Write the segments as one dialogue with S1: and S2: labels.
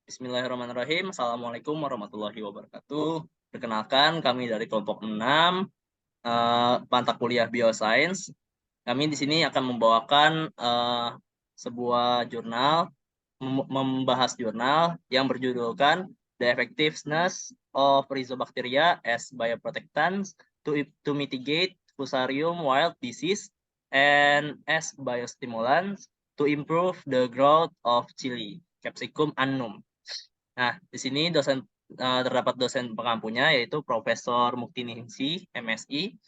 S1: Bismillahirrahmanirrahim. Assalamualaikum warahmatullahi wabarakatuh. Perkenalkan, kami dari kelompok 6, mata kuliah Bioscience. Kami di sini akan membawakan sebuah jurnal, membahas jurnal yang berjudulkan The Effectiveness of Rhizobacteria as Bioprotectants to Mitigate Fusarium Wild Disease and as Biostimulants to Improve the Growth of Chili, Capsicum annum. Nah, di sini terdapat dosen pengampunya yaitu Profesor Muktiningsih, MSI,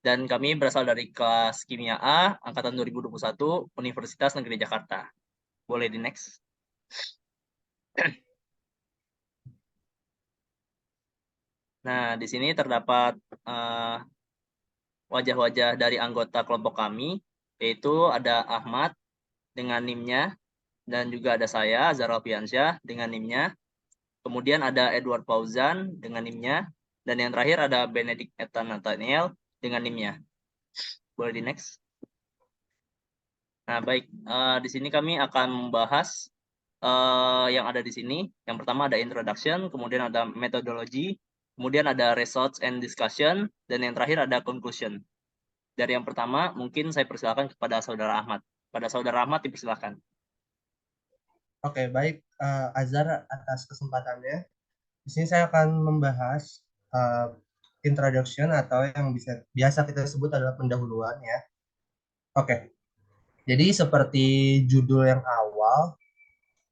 S1: dan kami berasal dari kelas Kimia A, angkatan 2021, Universitas Negeri Jakarta. Boleh di next. Nah, di sini terdapat wajah-wajah dari anggota kelompok kami, yaitu ada Ahmad dengan NIM-nya, dan juga ada saya, Azhar Alfiansyah, dengan NIM-nya. Kemudian ada Edward Fauzan dengan NIM-nya. Dan yang terakhir ada Benedict Ethan Nathaniel dengan NIM-nya. Boleh di next. Nah, baik. Di sini kami akan membahas yang ada di sini. Yang pertama ada introduction, kemudian ada methodology, kemudian ada results and discussion, dan yang terakhir ada conclusion. Dari yang pertama, mungkin saya persilakan kepada Saudara Ahmad. Pada Saudara Ahmad dipersilakan.
S2: Oke, baik Azhar atas kesempatannya. Di sini saya akan membahas introduction atau yang biasa kita sebut adalah pendahuluan ya. Oke, jadi seperti judul yang awal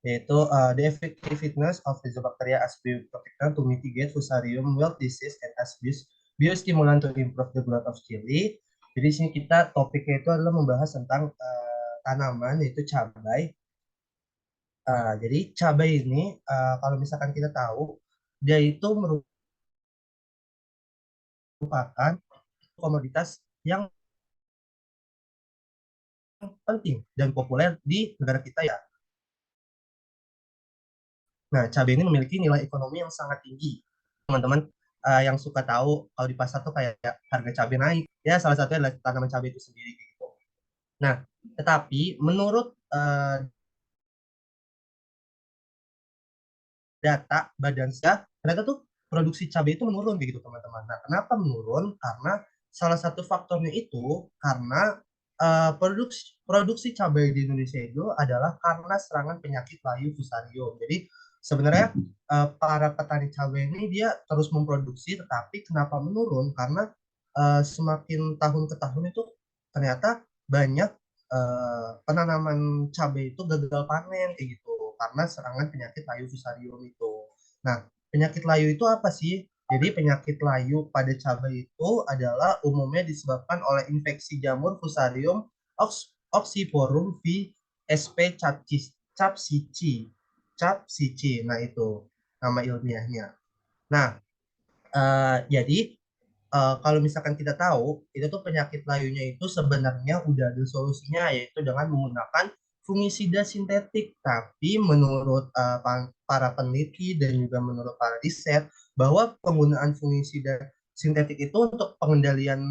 S2: yaitu the effectiveness of Rhizobacteria as bioprotectant to mitigate Fusarium wild disease and as biostimulant to improve the growth of chili. Jadi di sini kita topiknya itu adalah membahas tentang tanaman yaitu cabai. Jadi cabai ini kalau misalkan kita tahu dia itu merupakan komoditas yang penting dan populer di negara kita ya. Nah, cabai ini memiliki nilai ekonomi yang sangat tinggi. Teman-teman yang suka tahu kalau di pasar tuh kayak harga cabai naik, ya salah satunya adalah tanaman cabai itu sendiri gitu. Nah, tetapi menurut data Badan SDA, ternyata tuh produksi cabai itu menurun gitu teman-teman. Nah, kenapa menurun? Karena salah satu faktornya itu karena produksi cabai di Indonesia itu adalah karena serangan penyakit layu fusarium. Jadi sebenarnya para petani cabai ini dia terus memproduksi, tetapi kenapa menurun? Karena semakin tahun ke tahun itu ternyata banyak penanaman cabai itu gagal panen kayak gitu karena serangan penyakit layu fusarium itu. Nah, penyakit layu itu apa sih? Jadi penyakit layu pada cabai itu adalah umumnya disebabkan oleh infeksi jamur fusarium oxyporum v sp capsici. Nah, itu nama ilmiahnya. Nah, jadi kalau misalkan kita tahu, itu tuh penyakit layunya itu sebenarnya udah ada solusinya, yaitu dengan menggunakan fungisida sintetik. Tapi menurut para peneliti dan juga menurut para riset, bahwa penggunaan fungisida sintetik itu untuk pengendalian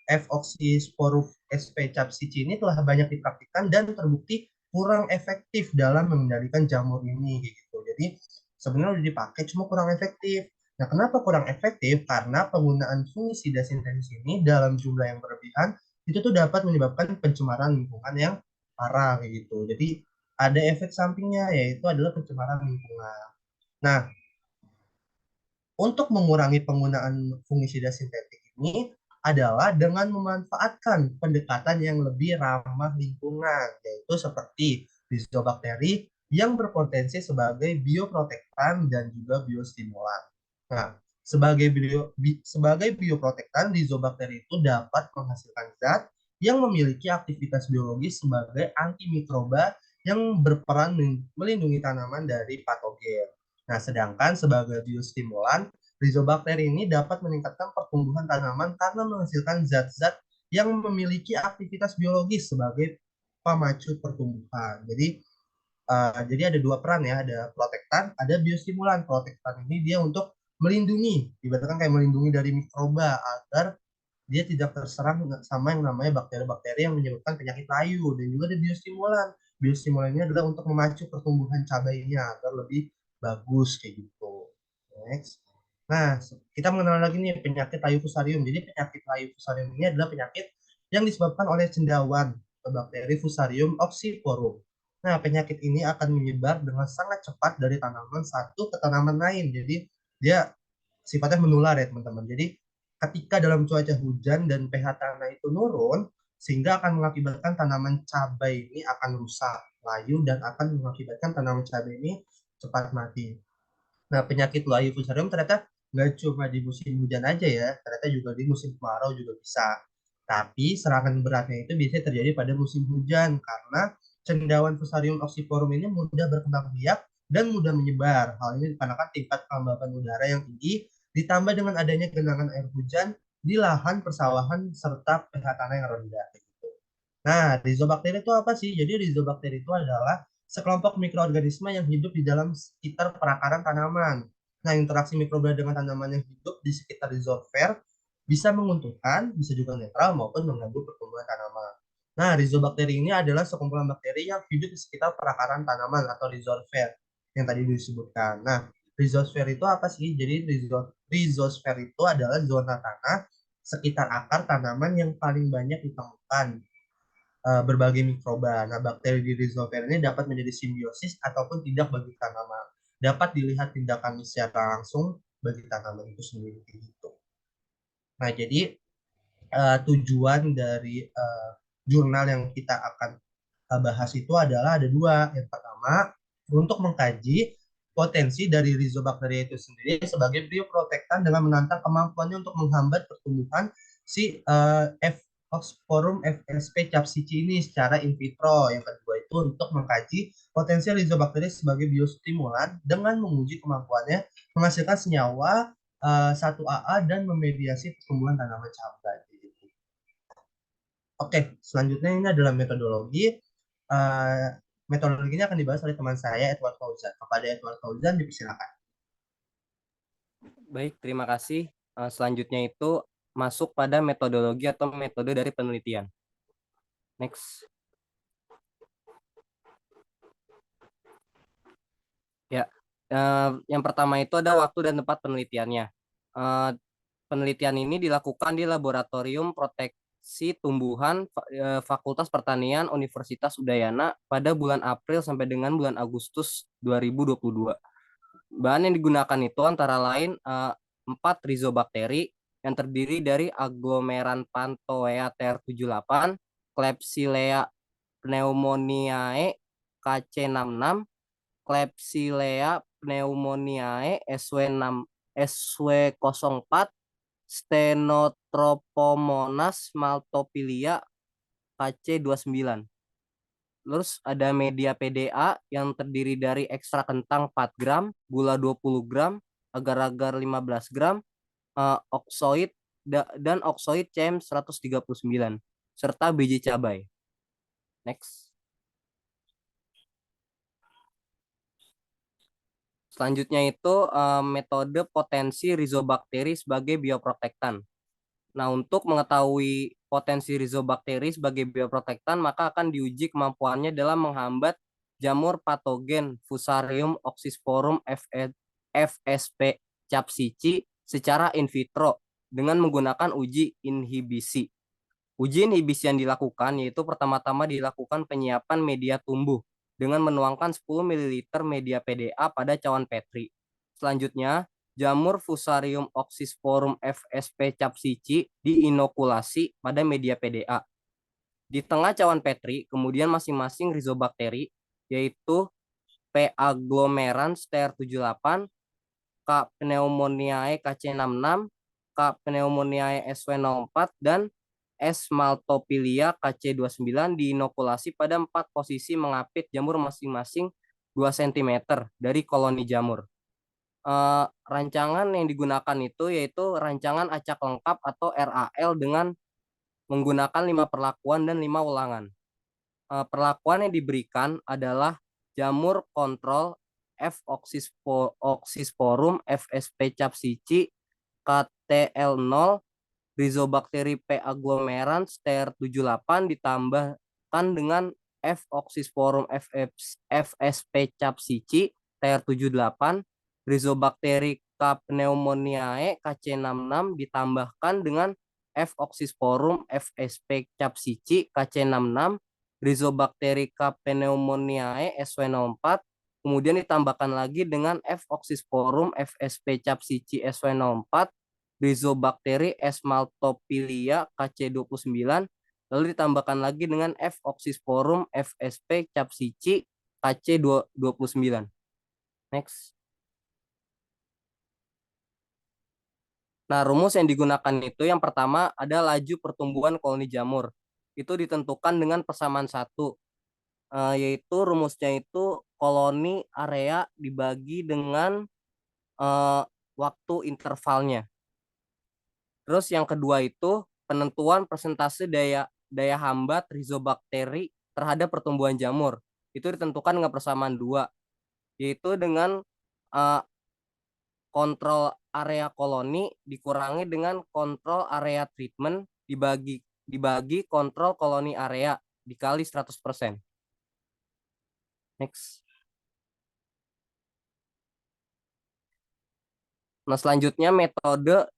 S2: F-oxysporum sp capsici ini telah banyak dipraktikkan dan terbukti kurang efektif dalam mengendalikan jamur ini gitu. Jadi sebenarnya udah dipakai cuma kurang efektif. Nah, kenapa kurang efektif? Karena penggunaan fungisida sintetis ini dalam jumlah yang berlebihan itu tuh dapat menyebabkan pencemaran lingkungan yang parah kayak gitu. Jadi ada efek sampingnya yaitu adalah pencemaran lingkungan. Nah, untuk mengurangi penggunaan fungisida sintetik ini adalah dengan memanfaatkan pendekatan yang lebih ramah lingkungan, yaitu seperti Rhizobakteri yang berpotensi sebagai bioprotektan dan juga biostimulan. Nah, sebagai bioprotektan, Rhizobakteri itu dapat menghasilkan zat yang memiliki aktivitas biologis sebagai antimikroba yang berperan melindungi tanaman dari patogen. Nah, sedangkan sebagai biostimulan, Rhizobakteri ini dapat meningkatkan pertumbuhan tanaman karena menghasilkan zat-zat yang memiliki aktivitas biologis sebagai pemacu pertumbuhan. Jadi ada dua peran ya, ada protektan, ada biostimulan. Protektan ini dia untuk melindungi, ibaratkan kayak melindungi dari mikroba agar dia tidak terserang sama yang namanya bakteri-bakteri yang menyebabkan penyakit layu. Dan juga ada biostimulan. biostimulan ini adalah untuk memacu pertumbuhan cabainya agar lebih bagus kayak gitu. Next. Nah, kita mengenal lagi nih penyakit layu fusarium. Jadi penyakit layu fusarium ini adalah penyakit yang disebabkan oleh cendawan atau bakteri Fusarium oxysporum. Nah, penyakit ini akan menyebar dengan sangat cepat dari tanaman satu ke tanaman lain. Jadi dia sifatnya menular ya teman-teman. Jadi ketika dalam cuaca hujan dan pH tanah itu nurun, sehingga akan mengakibatkan tanaman cabai ini akan rusak, layu, dan akan mengakibatkan tanaman cabai ini cepat mati. Nah, penyakit layu fusarium ternyata nggak cuma di musim hujan aja ya, ternyata juga di musim kemarau juga bisa. Tapi serangan beratnya itu biasanya terjadi pada musim hujan karena cendawan fusarium oxysporum ini mudah berkembang biak dan mudah menyebar. Hal ini dikarenakan tingkat kelembapan udara yang tinggi ditambah dengan adanya genangan air hujan di lahan persawahan serta pH tanah yang rendah. Nah, rizobacter itu apa sih? Jadi rizobacter itu adalah sekelompok mikroorganisme yang hidup di dalam sekitar perakaran tanaman. Nah, interaksi mikroba dengan tanaman yang hidup di sekitar rizosfer bisa menguntungkan, bisa juga netral maupun mengganggu pertumbuhan tanaman. Nah, rizobacter ini adalah sekumpulan bakteri yang hidup di sekitar perakaran tanaman atau rizosfer yang tadi disebutkan. Nah, rizosfer itu apa sih? Jadi rizosfer itu adalah zona tanah sekitar akar tanaman yang paling banyak ditemukan berbagai mikroba. Nah, bakteri di rhizosphere ini dapat menjadi simbiosis ataupun tidak bagi tanaman. Dapat dilihat tindakan secara langsung bagi tanaman itu sendiri gitu. Nah, jadi tujuan dari jurnal yang kita akan bahas itu adalah ada dua. Yang pertama, untuk mengkaji potensi dari Rhizobacteria itu sendiri sebagai bioprotektan dengan menantang kemampuannya untuk menghambat pertumbuhan si Oxforum FSP capsici ini secara in vitro. Yang kedua itu untuk mengkaji potensi Rhizobacteria sebagai biostimulan dengan menguji kemampuannya menghasilkan senyawa 1AA dan memediasi pertumbuhan tanaman cabai. Oke, selanjutnya ini adalah metodologi. Uh, Metodologi ini akan dibahas oleh teman saya, Edward Fauzan. Kepada Edward Fauzan, dipersilakan.
S3: Baik, terima kasih. Selanjutnya itu masuk pada metodologi atau metode dari penelitian. Next. Ya, yang pertama itu ada waktu dan tempat penelitiannya. Penelitian ini dilakukan di Laboratorium Proteksi Tumbuhan Fakultas Pertanian Universitas Udayana pada bulan April sampai dengan bulan Agustus 2022. Bahan yang digunakan itu antara lain 4 rhizobakteri yang terdiri dari aglomeran Panthoea TR78, Klebsiella pneumoniae KC66, Klebsiella pneumoniae SW04, Stenotropomonas maltophilia KC29. Terus ada media PDA yang terdiri dari ekstrak kentang 4 gram, gula 20 gram, agar-agar 15 gram, oksoid dan oksoid CM 139 serta biji cabai. Next. Selanjutnya itu metode potensi rhizobakteri sebagai bioprotektan. Nah, untuk mengetahui potensi rhizobakteri sebagai bioprotektan, maka akan diuji kemampuannya dalam menghambat jamur patogen Fusarium oxysporum FSP capsici secara in vitro dengan menggunakan uji inhibisi. Uji inhibisi yang dilakukan yaitu pertama-tama dilakukan penyiapan media tumbuh dengan menuangkan 10 ml media PDA pada cawan Petri. Selanjutnya, jamur Fusarium oxysporum FSP capsici diinokulasi pada media PDA. Di tengah cawan Petri, kemudian masing-masing rhizobakteri, yaitu P. aglomerans TR78, K. pneumoniae KC66, K. pneumoniae SW04, dan S. maltophilia KC29 diinokulasi pada 4 posisi mengapit jamur masing-masing 2 cm dari koloni jamur. Rancangan yang digunakan itu yaitu rancangan acak lengkap atau RAL dengan menggunakan 5 perlakuan dan 5 ulangan. Perlakuan yang diberikan adalah jamur kontrol F. oxysporum FSP capsici KTL0 Rhizobakteri P. aglomerans TR78 ditambahkan dengan F. oxysporum FSP capsici TR78, Rhizobakteri K. pneumoniae KC66 ditambahkan dengan F. oxysporum FSP capsici KC66, Rhizobakteri K. pneumoniae SW04, kemudian ditambahkan lagi dengan F. oxysporum FSP capsici SW04, Rhizobakteri S. maltophilia KC29, lalu ditambahkan lagi dengan F. oxysporum FSP capsici KC29. Next. Nah, rumus yang digunakan itu yang pertama ada laju pertumbuhan koloni jamur. Itu ditentukan dengan persamaan 1, yaitu rumusnya itu koloni area dibagi dengan waktu intervalnya. Terus yang kedua itu penentuan persentase daya hambat Rhizobakteri terhadap pertumbuhan jamur. Itu ditentukan dengan persamaan 2, yaitu dengan kontrol area koloni dikurangi dengan kontrol area treatment dibagi kontrol koloni area dikali 100%. Next. Nah, selanjutnya metode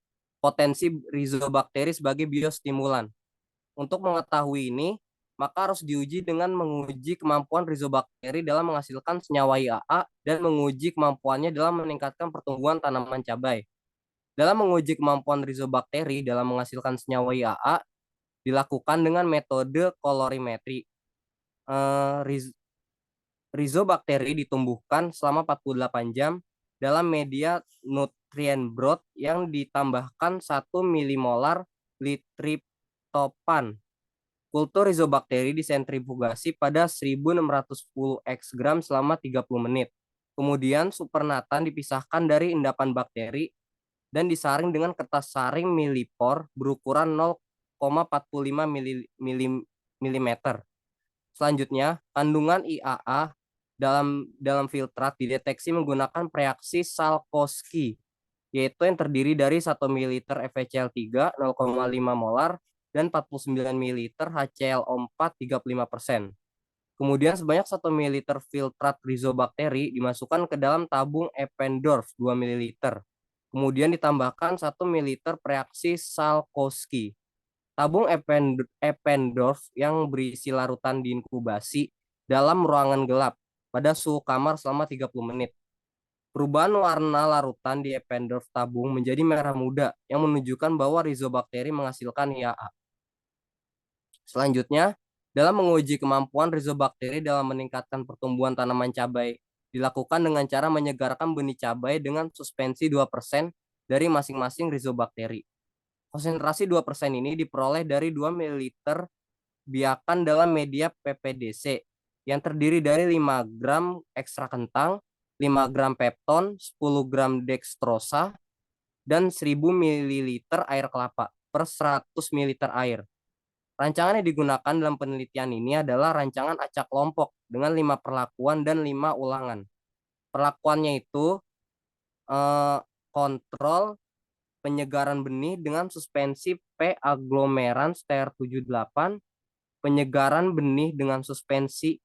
S3: potensi Rhizobakteri sebagai biostimulan. Untuk mengetahui ini, maka harus diuji dengan menguji kemampuan Rhizobakteri dalam menghasilkan senyawa IAA dan menguji kemampuannya dalam meningkatkan pertumbuhan tanaman cabai. Dalam menguji kemampuan Rhizobakteri dalam menghasilkan senyawa IAA dilakukan dengan metode kolorimetri. Rhizobakteri ditumbuhkan selama 48 jam dalam media nutrien broth yang ditambahkan 1 milimolar triptopan. Kultur Rhizobakteri disentrifugasi pada 1610 x gram selama 30 menit. Kemudian supernatan dipisahkan dari endapan bakteri dan disaring dengan kertas saring milipor berukuran 0,45 mm. Selanjutnya, kandungan IAA dalam filtrat dideteksi menggunakan reaksi Salkowski, yaitu yang terdiri dari 1 ml FeCl3 0,5 molar dan 49 ml HClO4 35%. Kemudian sebanyak 1 ml filtrat Rhizobakteri dimasukkan ke dalam tabung Eppendorf 2 ml. Kemudian ditambahkan 1 ml reaksi Salkowski. Tabung Eppendorf yang berisi larutan diinkubasi dalam ruangan gelap pada suhu kamar selama 30 menit. Perubahan warna larutan di Eppendorf tabung menjadi merah muda yang menunjukkan bahwa Rhizobakteri menghasilkan IAA. Selanjutnya, dalam menguji kemampuan Rhizobakteri dalam meningkatkan pertumbuhan tanaman cabai, dilakukan dengan cara menyegarkan benih cabai dengan suspensi 2% dari masing-masing Rhizobakteri. Konsentrasi 2% ini diperoleh dari 2 ml biakan dalam media PPDC yang terdiri dari 5 gram ekstrak kentang, 5 gram pepton, 10 gram dextrosa, dan 1000 ml air kelapa per 100 ml air. Rancangan yang digunakan dalam penelitian ini adalah rancangan acak kelompok dengan 5 perlakuan dan 5 ulangan. Perlakuannya itu kontrol penyegaran benih dengan suspensi P. aglomerans TR78, penyegaran benih dengan suspensi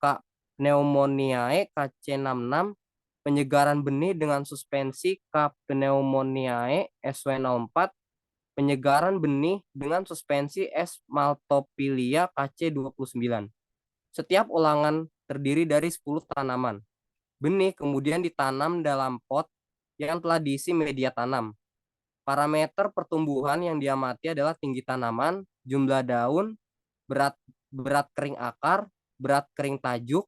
S3: K. pneumoniae KC66, penyegaran benih dengan suspensi K. pneumoniae SW04, penyegaran benih dengan suspensi S. maltophilia KC29. Setiap ulangan terdiri dari 10 tanaman. Benih kemudian ditanam dalam pot yang telah diisi media tanam. Parameter pertumbuhan yang diamati adalah tinggi tanaman, jumlah daun, berat kering akar, berat kering tajuk,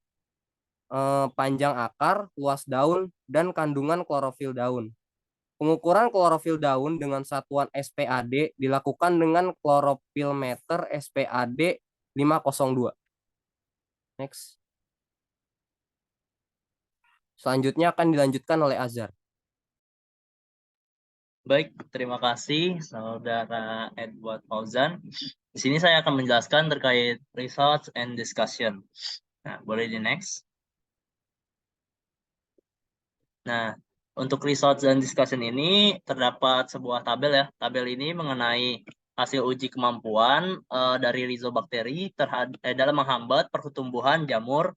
S3: panjang akar, luas daun, dan kandungan klorofil daun. Pengukuran klorofil daun dengan satuan SPAD dilakukan dengan kloropilmeter SPAD 502. Next. Selanjutnya akan dilanjutkan oleh Azhar.
S1: Baik, terima kasih Saudara Edward Fauzan. Di sini saya akan menjelaskan terkait results and discussion. Nah, boleh di next. Nah, untuk results dan discussion ini terdapat sebuah tabel ya. Tabel ini mengenai hasil uji kemampuan dari Rhizobakteri dalam menghambat pertumbuhan jamur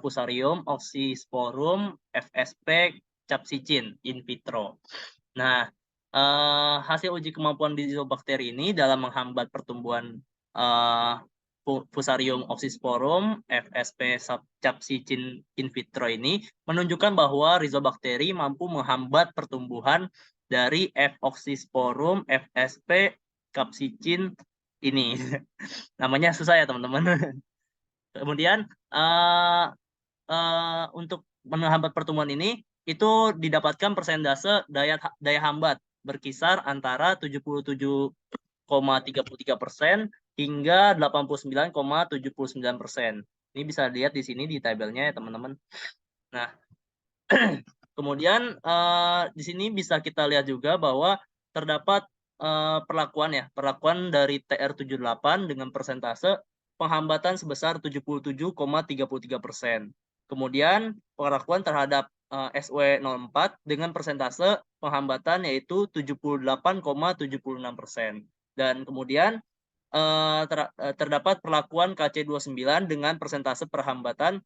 S1: Fusarium oxysporum FSP capsicin in vitro. Nah, hasil uji kemampuan Rhizobakteri ini dalam menghambat pertumbuhan Fusarium oxysporum FSP capsicin in vitro ini menunjukkan bahwa Rhizobakteri mampu menghambat pertumbuhan dari F. oxysporum FSP capsicin ini. Namanya susah ya teman-teman. Kemudian untuk menghambat pertumbuhan ini itu didapatkan persentase daya hambat berkisar antara 77,33% hingga 89,79%. Ini bisa dilihat di sini di tabelnya ya teman-teman. Nah, kemudian di sini bisa kita lihat juga bahwa terdapat perlakuan dari TR78 dengan persentase penghambatan sebesar 77,33%. Kemudian perlakuan terhadap SW04 dengan persentase penghambatan yaitu 78,76%. Dan kemudian terdapat perlakuan KC29 dengan persentase perhambatan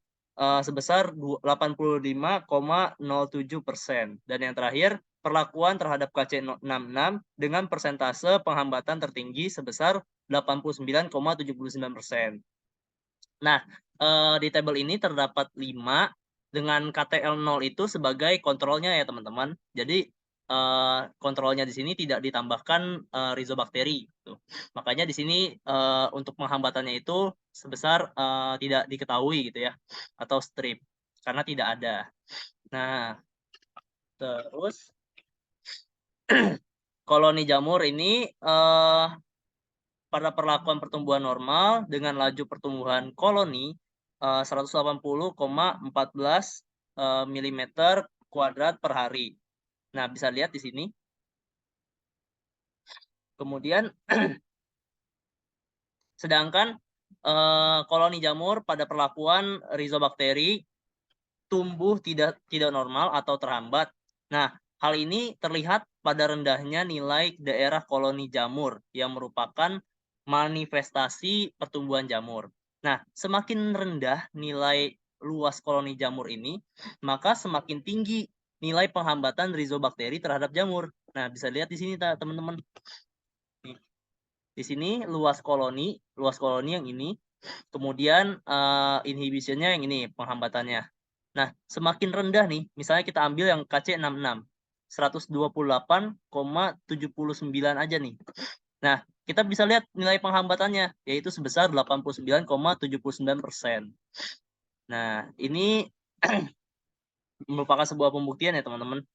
S1: sebesar 85,07%. Dan yang terakhir, perlakuan terhadap KC66 dengan persentase penghambatan tertinggi sebesar 89,79%. Nah, di tabel ini terdapat 5 dengan KTL0 itu sebagai kontrolnya ya teman-teman. Jadi kontrolnya di sini tidak ditambahkan Rhizobakteri. Gitu. Makanya di sini untuk penghambatannya itu sebesar tidak diketahui gitu ya, atau strip karena tidak ada. Nah, terus koloni jamur ini pada perlakuan pertumbuhan normal dengan laju pertumbuhan koloni 180,14 mm kuadrat per hari. Nah, bisa lihat di sini. Kemudian sedangkan koloni jamur pada perlakuan Rhizobakteri tumbuh tidak normal atau terhambat. Nah, hal ini terlihat pada rendahnya nilai daerah koloni jamur yang merupakan manifestasi pertumbuhan jamur. Nah, semakin rendah nilai luas koloni jamur ini, maka semakin tinggi nilai penghambatan Rhizobakteri terhadap jamur. Nah, bisa lihat di sini teman-teman. Di sini luas koloni yang ini, kemudian inhibitionnya yang ini, penghambatannya. Nah, semakin rendah nih, misalnya kita ambil yang KC66, 128,79 aja nih. Nah, kita bisa lihat nilai penghambatannya, yaitu sebesar 89,79%. Nah, ini merupakan sebuah pembuktian ya teman-teman.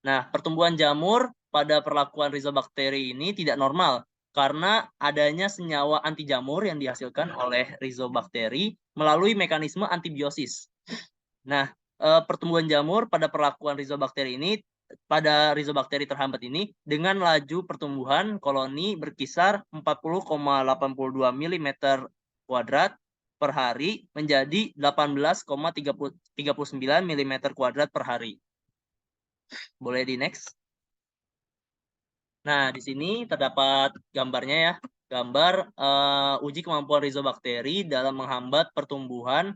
S1: Nah, pertumbuhan jamur pada perlakuan Rhizobakteri ini tidak normal karena adanya senyawa anti jamur yang dihasilkan oleh Rhizobakteri melalui mekanisme antibiosis. Nah, pertumbuhan jamur pada perlakuan Rhizobakteri ini pada Rhizobakteri terhambat ini dengan laju pertumbuhan koloni berkisar 40,82 mm kuadrat per hari menjadi 18,39 mm kuadrat per hari. Boleh di next. Nah, di sini terdapat gambarnya ya. Gambar uji kemampuan Rhizobakteri dalam menghambat pertumbuhan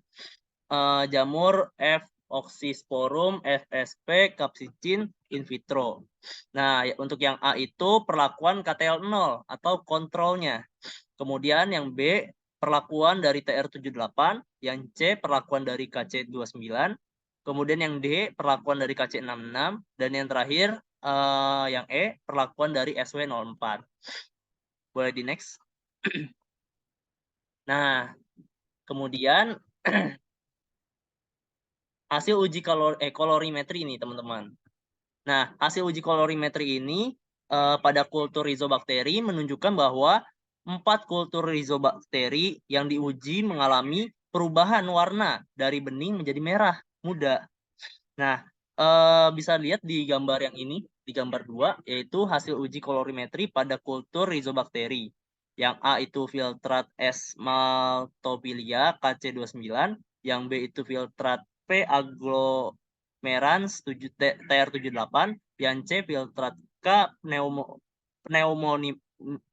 S1: jamur F. oxysporum FSP capsicin in vitro. Nah, untuk yang A itu perlakuan KTL0 atau kontrolnya. Kemudian yang B perlakuan dari TR78, yang C perlakuan dari KC29, kemudian yang D perlakuan dari KC66, dan yang terakhir yang E perlakuan dari SW04. Boleh di next. Nah, kemudian hasil uji kolorimetri ini teman-teman. Nah, hasil uji kolorimetri ini pada kultur Rhizobakteri menunjukkan bahwa 4 kultur Rhizobakteri yang diuji mengalami perubahan warna dari bening menjadi merah muda. Nah, bisa lihat di gambar yang ini, di gambar 2, yaitu hasil uji kolorimetri pada kultur Rhizobakteri. Yang A itu filtrat S. maltophilia KC29, yang B itu filtrat P. aglomerans TR78, yang C filtrat K.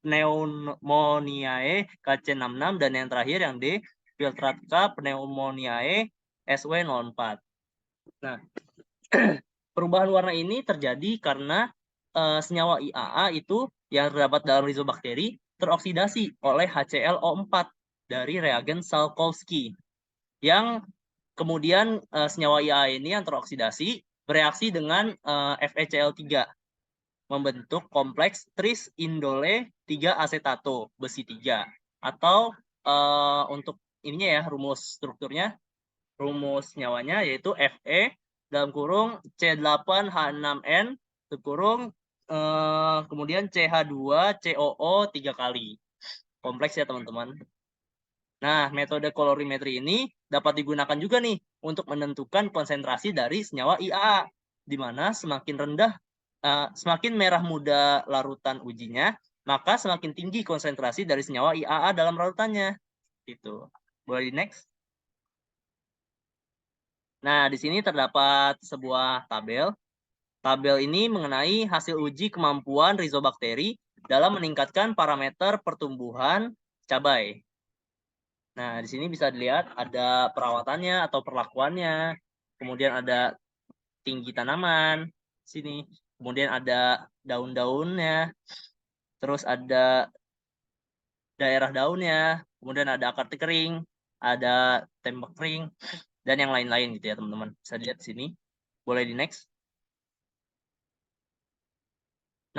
S1: pneumoniae KC66, dan yang terakhir yang D, Filtrata pneumoniae SW04. Nah, perubahan warna ini terjadi karena senyawa IAA itu yang terdapat dalam rizobakteri teroksidasi oleh HClO4 dari reagen Salkowski, yang kemudian senyawa IAA ini yang teroksidasi bereaksi dengan FeCl3 membentuk kompleks tris indole 3 asetato besi 3, atau untuk ininya ya, rumus strukturnya, rumus nyawanya yaitu Fe dalam kurung C8H6N kurung kemudian CH2COO 3 kali. Kompleks ya teman-teman. Nah, metode kolorimetri ini dapat digunakan juga nih untuk menentukan konsentrasi dari senyawa IAA, di mana semakin merah muda larutan ujinya, maka semakin tinggi konsentrasi dari senyawa IAA dalam larutannya. Gitu. Boleh di next? Nah, di sini terdapat sebuah tabel. Tabel ini mengenai hasil uji kemampuan rizobakteri dalam meningkatkan parameter pertumbuhan cabai. Nah, di sini bisa dilihat ada perawatannya atau perlakuannya. Kemudian ada tinggi tanaman. Sini. Kemudian ada daun-daunnya. Terus ada daerah daunnya. Kemudian ada akar kering. Ada tembak kering. Dan yang lain-lain gitu ya teman-teman. Bisa dilihat di sini. Boleh di next.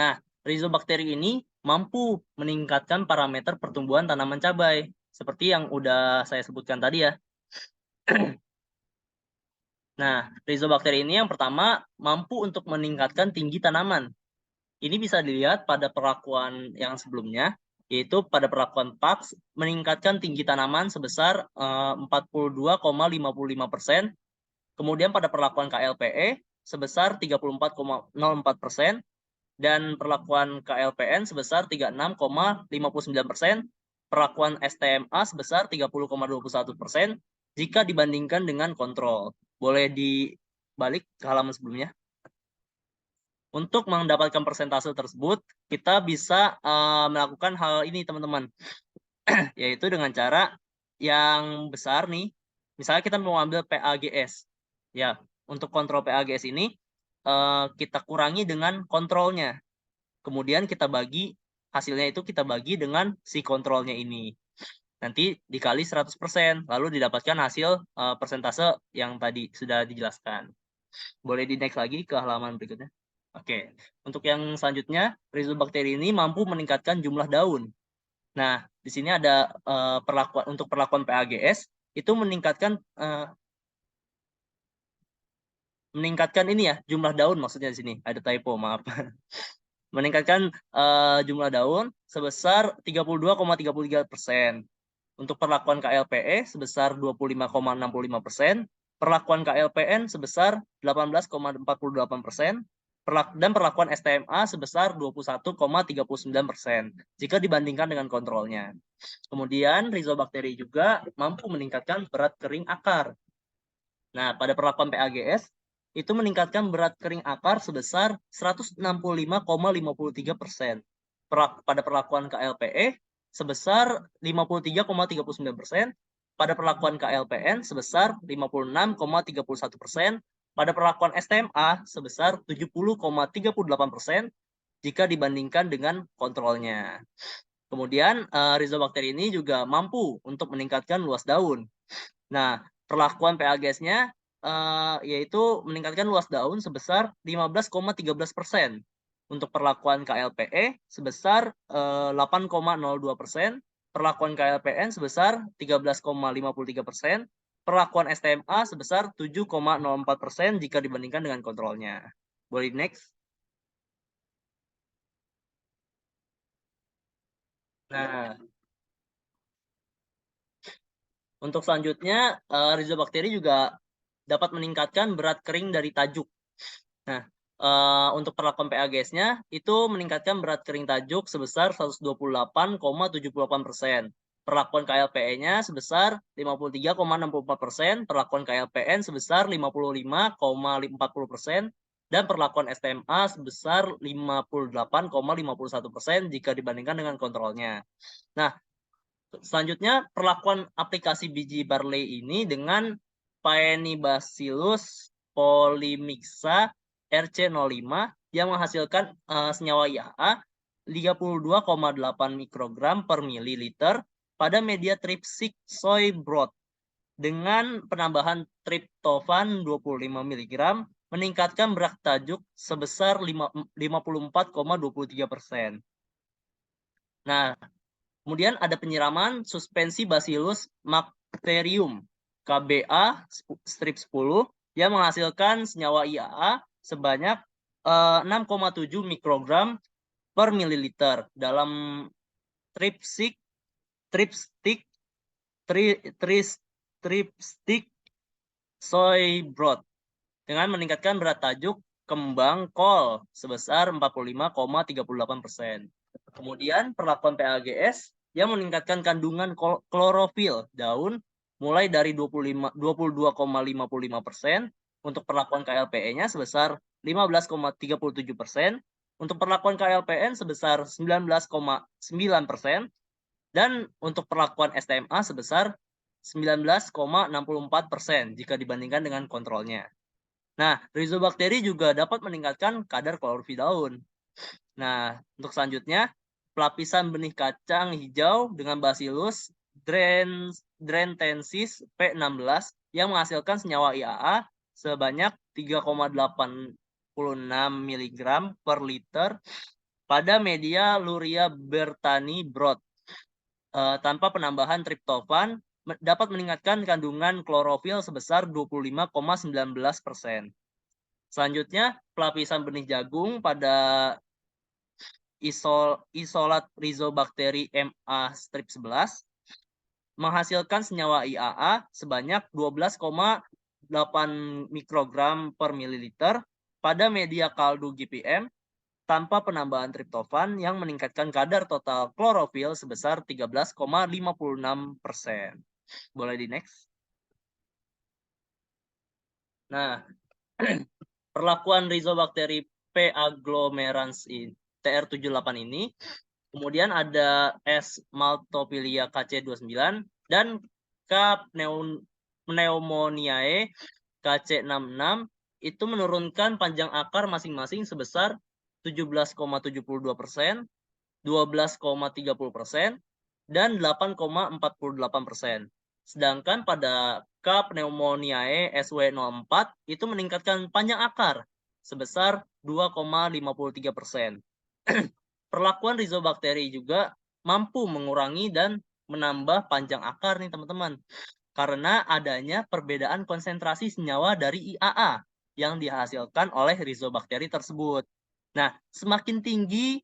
S1: Nah, rizobakteri ini mampu meningkatkan parameter pertumbuhan tanaman cabai. Seperti yang udah saya sebutkan tadi ya. Nah, rizobakteri ini yang pertama mampu untuk meningkatkan tinggi tanaman. Ini bisa dilihat pada perlakuan yang sebelumnya, yaitu pada perlakuan PAX meningkatkan tinggi tanaman sebesar 42,55%. Kemudian pada perlakuan KLPE sebesar 34,04%. Dan perlakuan KLPN sebesar 36,59%, perlakuan STMA sebesar 30,21% jika dibandingkan dengan kontrol. Boleh dibalik ke halaman sebelumnya. Untuk mendapatkan persentase tersebut, kita bisa melakukan hal ini teman-teman, yaitu dengan cara yang besar nih. Misalnya kita mau ambil PAGS. Ya, untuk kontrol PAGS ini kita kurangi dengan kontrolnya. Kemudian kita bagi hasilnya itu kita bagi dengan si kontrolnya ini. Nanti dikali 100%, lalu didapatkan hasil persentase yang tadi sudah dijelaskan. Boleh di next lagi ke halaman berikutnya. Oke, untuk yang selanjutnya, rizobakteri ini mampu meningkatkan jumlah daun. Nah, di sini ada untuk perlakuan PAGS itu meningkatkan ini ya, jumlah daun maksudnya di sini. Ada typo, maaf. Meningkatkan jumlah daun sebesar 32,33%. Untuk perlakuan KLPE sebesar 25,65%, perlakuan KLPN sebesar 18,48%, dan perlakuan STMA sebesar 21,39% jika dibandingkan dengan kontrolnya. Kemudian rizobakteri juga mampu meningkatkan berat kering akar. Nah, pada perlakuan PAGS itu meningkatkan berat kering akar sebesar 165,53%. Pada perlakuan KLPE sebesar 53,39%, pada perlakuan KLPN sebesar 56,31%, pada perlakuan STMA sebesar 70,38% jika dibandingkan dengan kontrolnya. Kemudian rizobakteri ini juga mampu untuk meningkatkan luas daun. Nah, perlakuan PAGS-nya yaitu meningkatkan luas daun sebesar 15,13%. Untuk perlakuan KLPE sebesar 8,02%, perlakuan KLPN sebesar 13,53%, perlakuan STMA sebesar 7,04% jika dibandingkan dengan kontrolnya. Boleh next. Nah, untuk selanjutnya, rizobakteri juga dapat meningkatkan berat kering dari tajuk. Nah, untuk perlakuan PAGS-nya itu meningkatkan berat kering tajuk sebesar 128,78%. Perlakuan KLPE-nya sebesar 53,64%, perlakuan KLPN sebesar 55,40%, dan perlakuan STMA sebesar 58,51% jika dibandingkan dengan kontrolnya. Nah, selanjutnya perlakuan aplikasi biji barley ini dengan Paenibacillus polymixa RC05 yang menghasilkan senyawa IAA 32,8 mikrogram per mililiter pada media tripsik soy broth dengan penambahan triptofan 25 mg meningkatkan berat tajuk sebesar 54,23%. Nah, kemudian ada penyiraman suspensi Bacillus macterium KBA strip 10 yang menghasilkan senyawa IAA sebanyak 6,7 mikrogram per mililiter dalam tripsik soy broth dengan meningkatkan berat tajuk kembang kol sebesar 45,38%. Kemudian perlakuan PAGS yang meningkatkan kandungan klorofil daun mulai dari 22,55% untuk perlakuan KLPE-nya sebesar 15,37%, untuk perlakuan KLPN sebesar 19,9%, dan untuk perlakuan STMA sebesar 19,64% jika dibandingkan dengan kontrolnya. Nah, Rhizobakteri juga dapat meningkatkan kadar klorofil daun. Nah, untuk selanjutnya, pelapisan benih kacang hijau dengan Bacillus drentensis P16 yang menghasilkan senyawa IAA sebanyak 3,86 mg per liter pada media Luria bertani broth tanpa penambahan triptofan dapat meningkatkan kandungan klorofil sebesar 25,19%. Selanjutnya, pelapisan benih jagung pada isolat Rhizobakteri MA strip 11 menghasilkan senyawa IAA sebanyak 12,8 mikrogram per mililiter pada media kaldu GPM tanpa penambahan triptofan yang meningkatkan kadar total klorofil sebesar 13,56%. Boleh di next. Nah, perlakuan Rhizobakteri P. agglomerans TR78 ini, kemudian ada S. maltophilia KC29 dan K. pneumoniae KC66 itu menurunkan panjang akar masing-masing sebesar 17,72%, 12,30%, dan 8,48%. Sedangkan pada K. pneumoniae SW04 itu meningkatkan panjang akar sebesar 2,53%. Perlakuan Rhizobakteri juga mampu mengurangi dan menambah panjang akar nih teman-teman, karena adanya perbedaan konsentrasi senyawa dari IAA yang dihasilkan oleh Rhizobakteri tersebut. Nah, semakin tinggi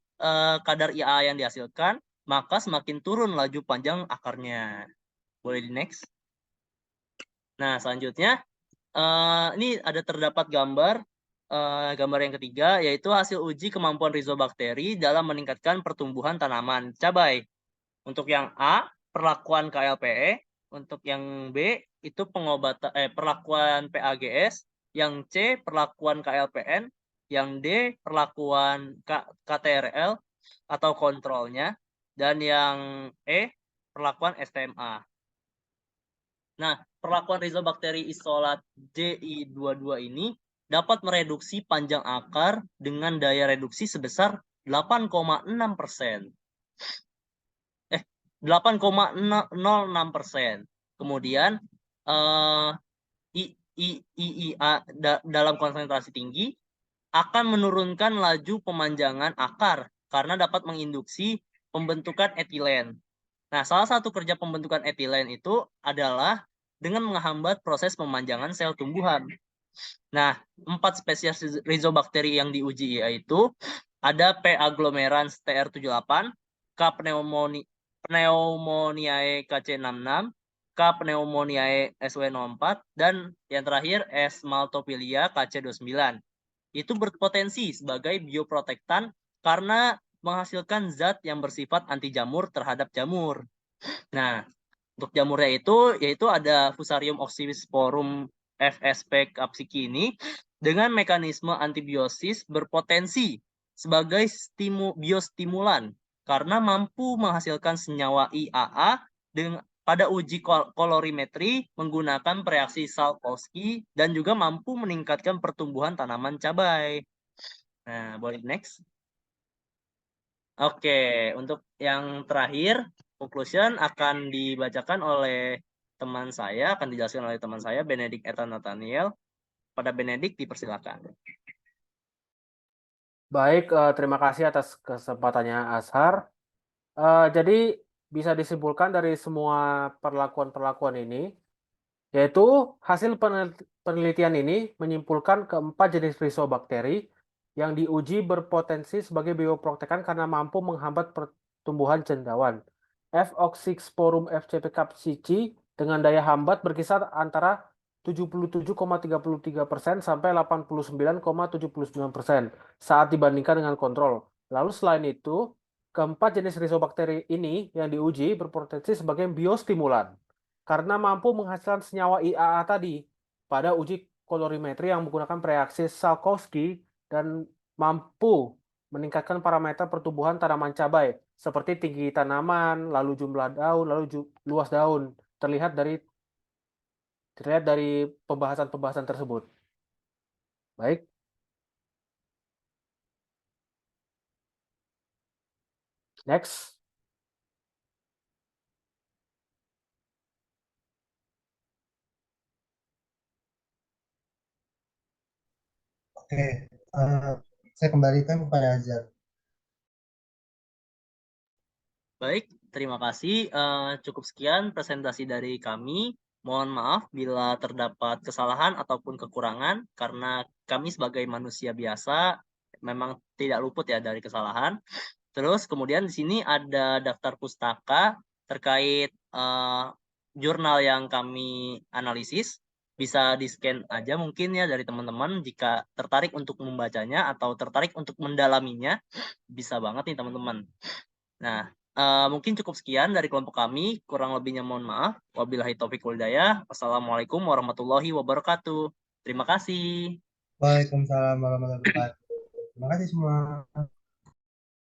S1: kadar IAA yang dihasilkan, maka semakin turun laju panjang akarnya. Boleh di next. Nah, selanjutnya ini ada terdapat gambar yang ketiga, yaitu hasil uji kemampuan Rhizobakteri dalam meningkatkan pertumbuhan tanaman cabai. Untuk yang A, perlakuan KLPE. Untuk yang B, itu pengobatan perlakuan PAGS. Yang C, perlakuan KLPN. Yang D, perlakuan KTRL atau kontrolnya. Dan yang E, perlakuan STMA. Nah, perlakuan Rhizobakteri isolat JI22 ini dapat mereduksi panjang akar dengan daya reduksi sebesar 8,6%. 8,06%. Kemudian IIA dalam konsentrasi tinggi akan menurunkan laju pemanjangan akar karena dapat menginduksi pembentukan etilen. Nah, salah satu kerja pembentukan etilen itu adalah dengan menghambat proses pemanjangan sel tumbuhan. Nah, 4 spesies Rhizobakteri yang diuji yaitu ada P. agglomerans TR78, K. pneumoniae KC66, K. pneumoniae SW04, dan yang terakhir S. maltophilia KC29. Itu berpotensi sebagai bioprotektan karena menghasilkan zat yang bersifat anti jamur terhadap jamur. Nah, untuk jamurnya itu yaitu ada Fusarium oxysporum FSP capsicii ini dengan mekanisme antibiosis berpotensi sebagai biostimulan karena mampu menghasilkan senyawa IAA pada uji kolorimetri menggunakan reaksi Salkowski dan juga mampu meningkatkan pertumbuhan tanaman cabai. Nah, boleh next. Oke, untuk yang terakhir, conclusion akan dibacakan oleh teman saya, akan dijelaskan oleh teman saya, Benedict Ethan Nathaniel. Pada Benedict, dipersilakan.
S4: Baik, terima kasih atas kesempatannya Ashar. Jadi bisa disimpulkan dari semua perlakuan-perlakuan ini, yaitu hasil penelitian ini menyimpulkan keempat jenis rizobacteri yang diuji berpotensi sebagai bioprotektan karena mampu menghambat pertumbuhan cendawan. F. oxysporum FCP capsici dengan daya hambat berkisar antara 77,33% sampai 89,79% saat dibandingkan dengan kontrol. Lalu selain itu, keempat jenis rizobacteri ini yang diuji berpotensi sebagai biostimulan karena mampu menghasilkan senyawa IAA tadi pada uji kolorimetri yang menggunakan reaksi Salkowski dan mampu meningkatkan parameter pertumbuhan tanaman cabai seperti tinggi tanaman, lalu jumlah daun, lalu luas daun terlihat dari pembahasan-pembahasan tersebut. Baik. Next.
S2: Oke, saya kembalikan kepada Azhar.
S1: Baik, terima kasih. Cukup sekian presentasi dari kami. Mohon maaf bila terdapat kesalahan ataupun kekurangan, karena kami sebagai manusia biasa memang tidak luput ya dari kesalahan. Terus kemudian di sini ada daftar pustaka terkait jurnal yang kami analisis. Bisa di-scan aja mungkin ya dari teman-teman jika tertarik untuk membacanya atau tertarik untuk mendalaminya. Bisa banget nih teman-teman. Nah, mungkin cukup sekian dari kelompok kami. Kurang lebihnya mohon maaf. Wabillahi taufiq wal hidayah. Wassalamualaikum warahmatullahi wabarakatuh. Terima kasih.
S2: Waalaikumsalam warahmatullahi wabarakatuh. Terima kasih semua.